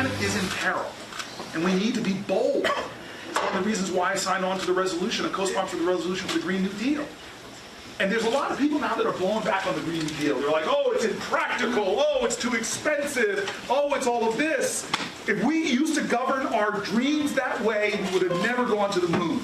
planet is in peril, and we need to be bold. It's one of the reasons why I signed on to the resolution and co-sponsored the resolution for the Green New Deal. And there's a lot of people now that are blowing back on the Green New Deal. They're like, oh, it's impractical. Oh, it's too expensive. Oh, it's all of this. If we used to govern our dreams that way, we would have never gone to the moon.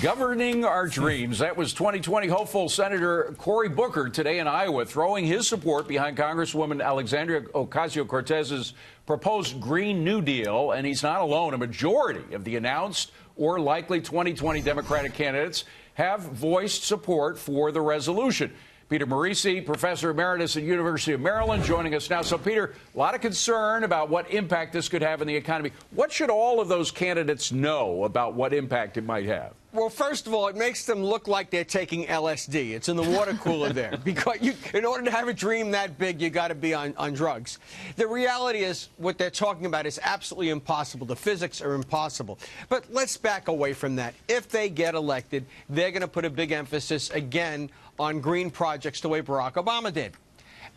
Governing our dreams. That was 2020 hopeful Senator Cory Booker today in Iowa, throwing his support behind Congresswoman Alexandria Ocasio-Cortez's proposed Green New Deal. And he's not alone. A majority of the announced or likely 2020 Democratic candidates have voiced support for the resolution. Peter Morici, professor emeritus at University of Maryland, joining us now. So, Peter, a lot of concern about what impact this could have on the economy. What should all of those candidates know about what impact it might have? Well, first of all, it makes them look like they're taking LSD. It's in the water cooler there. Because in order to have a dream that big, you got to be on drugs. The reality is what they're talking about is absolutely impossible. The physics are impossible. But let's back away from that. If they get elected, they're going to put a big emphasis again on green projects the way Barack Obama did.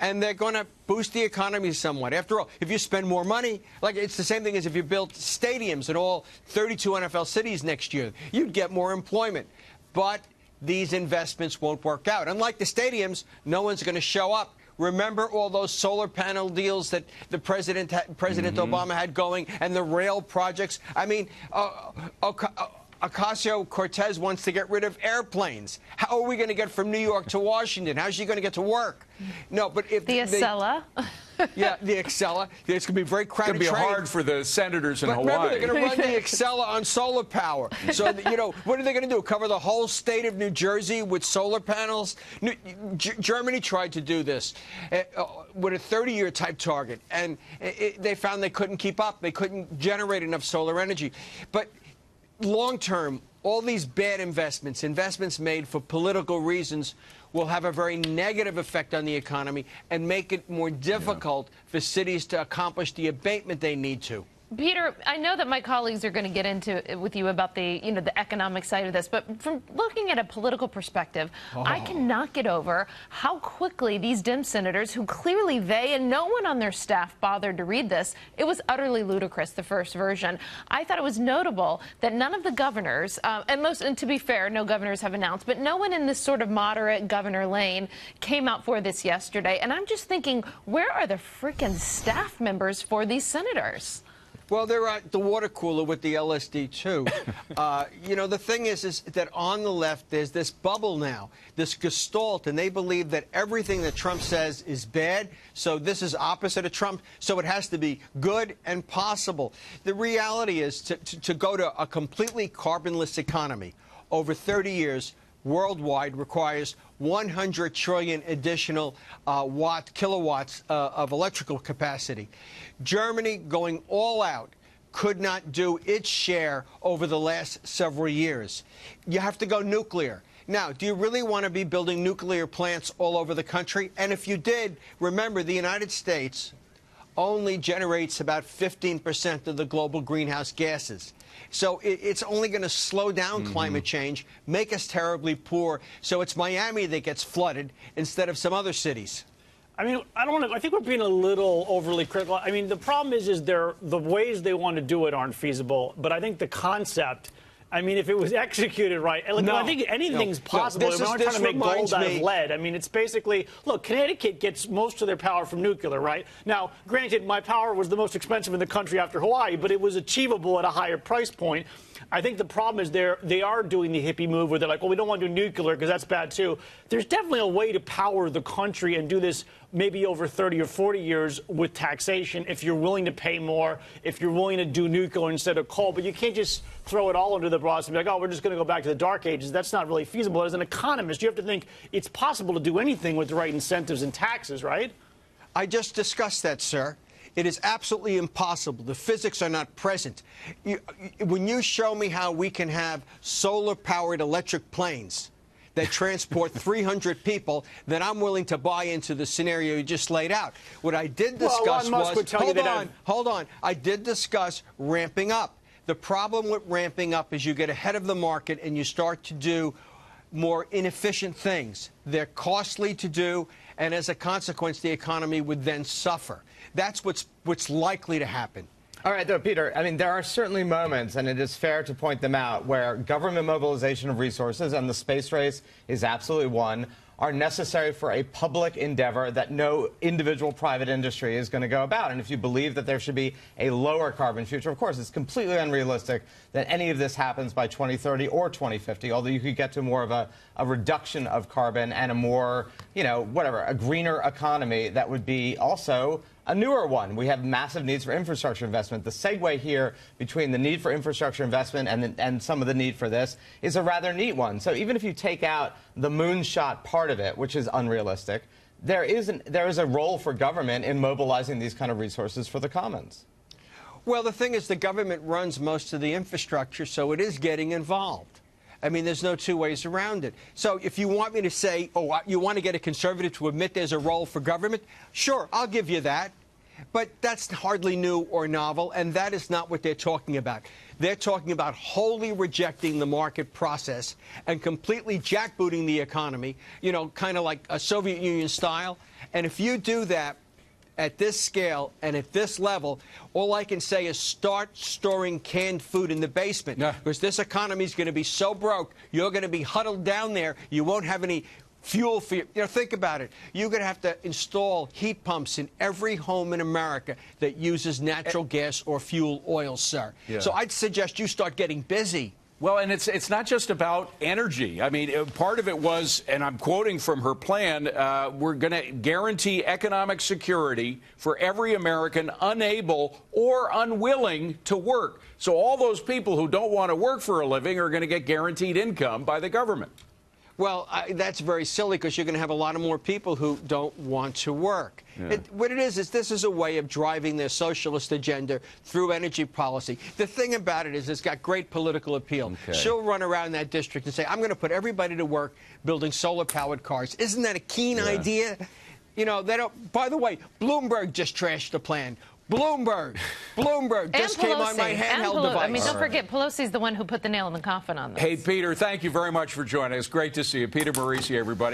And they're going to boost the economy somewhat. After all, if you spend more money, like it's the same thing as if you built stadiums in all 32 NFL cities next year, you'd get more employment. But these investments won't work out. Unlike the stadiums, no one's going to show up. Remember all those solar panel deals that the President Obama had going, and the rail projects? I mean, Ocasio-Cortez wants to get rid of airplanes. How are we going to get from New York to Washington? How's she going to get to work? No, but if the Acela. Yeah, the Acela. It's going to be very crowded. It's going to be hard for the senators in Hawaii. Remember, they're going to run the Acela on solar power. So, you know, what are they going to do? Cover the whole state of New Jersey with solar panels? Germany tried to do this with a 30-year type target, and they found they couldn't keep up. They couldn't generate enough solar energy. But long term, all these bad investments made for political reasons, will have a very negative effect on the economy and make it more difficult for cities to accomplish the abatement they need to. Peter, I know that my colleagues are going to get into it with you about the economic side of this, but from looking at a political perspective, I cannot get over how quickly these Dem senators, who clearly they and no one on their staff bothered to read this, it was utterly ludicrous, the first version. I thought it was notable that none of the governors, and to be fair, no governors have announced, but no one in this sort of moderate governor lane came out for this yesterday. And I'm just thinking, where are the freaking staff members for these senators? Well, they're at the water cooler with the LSD, too. You know, the thing is that on the left, there's this bubble now, this gestalt, and they believe that everything that Trump says is bad, so this is opposite of Trump, so it has to be good and possible. The reality is to go to a completely carbonless economy over 30 years worldwide requires 100 trillion additional kilowatts of electrical capacity. Germany, going all out, could not do its share over the last several years. You have to go nuclear. Now, do you really want to be building nuclear plants all over the country? And if you did, remember, the United States only generates about 15% of the global greenhouse gases. So it's only going to slow down climate change, make us terribly poor. So it's Miami that gets flooded instead of some other cities. I mean, I think we're being a little overly critical. I mean, the problem is the ways they want to do it aren't feasible. But I think the concept, I mean, if it was executed right, I think anything's possible. We're not trying to make gold out of lead. I mean, it's basically, look, Connecticut gets most of their power from nuclear, right? Now, granted, my power was the most expensive in the country after Hawaii, but it was achievable at a higher price point. I think the problem is they are doing the hippie move where they're like, well, we don't want to do nuclear because that's bad, too. There's definitely a way to power the country and do this maybe over 30 or 40 years with taxation if you're willing to pay more, if you're willing to do nuclear instead of coal. But you can't just throw it all under the bus and be like, oh, we're just going to go back to the dark ages. That's not really feasible. As an economist, you have to think it's possible to do anything with the right incentives and taxes, right? I just discussed that, sir. It is absolutely impossible. The physics are not present. When you show me how we can have solar-powered electric planes that transport 300 people, then I'm willing to buy into the scenario you just laid out. What I did discuss hold on. I did discuss ramping up. The problem with ramping up is you get ahead of the market and you start to do more inefficient things. They're costly to do, and as a consequence, the economy would then suffer. That's what's likely to happen. All right, though, Peter, I mean, there are certainly moments, and it is fair to point them out, where government mobilization of resources, and the space race is absolutely one, are necessary for a public endeavor that no individual private industry is going to go about. And if you believe that there should be a lower carbon future, of course, it's completely unrealistic that any of this happens by 2030 or 2050, although you could get to more of a reduction of carbon and a more, you know, whatever, a greener economy that would be also a newer one. We have massive needs for infrastructure investment. The segue here between the need for infrastructure investment and some of the need for this is a rather neat one. So even if you take out the moonshot part of it, which is unrealistic, there is a role for government in mobilizing these kind of resources for the commons. Well, the thing is, the government runs most of the infrastructure, so it is getting involved. I mean, there's no two ways around it. So if you want me to say, oh, you want to get a conservative to admit there's a role for government, sure, I'll give you that. But that's hardly new or novel, and that is not what they're talking about. They're talking about wholly rejecting the market process and completely jackbooting the economy, you know, kind of like a Soviet Union style. And if you do that at this scale and at this level, all I can say is start storing canned food in the basement. Because this economy is going to be so broke, you're going to be huddled down there. You won't have any fuel for you. You know, think about it. You're going to have to install heat pumps in every home in America that uses natural gas or fuel oil, sir. Yeah. So I'd suggest you start getting busy. Well, and it's not just about energy. I mean, part of it was, and I'm quoting from her plan, we're going to guarantee economic security for every American unable or unwilling to work. So all those people who don't want to work for a living are going to get guaranteed income by the government. Well, that's very silly, because you're going to have a lot of more people who don't want to work. Yeah. What it is this is a way of driving their socialist agenda through energy policy. The thing about it is it's got great political appeal. Okay. She'll run around that district and say, I'm going to put everybody to work building solar-powered cars. Isn't that a keen idea? You know, they don't. By the way, Bloomberg just trashed the plan. Bloomberg just came on my handheld device. I mean, don't forget, Pelosi's the one who put the nail in the coffin on this. Hey, Peter, thank you very much for joining us. Great to see you. Peter Morici, everybody.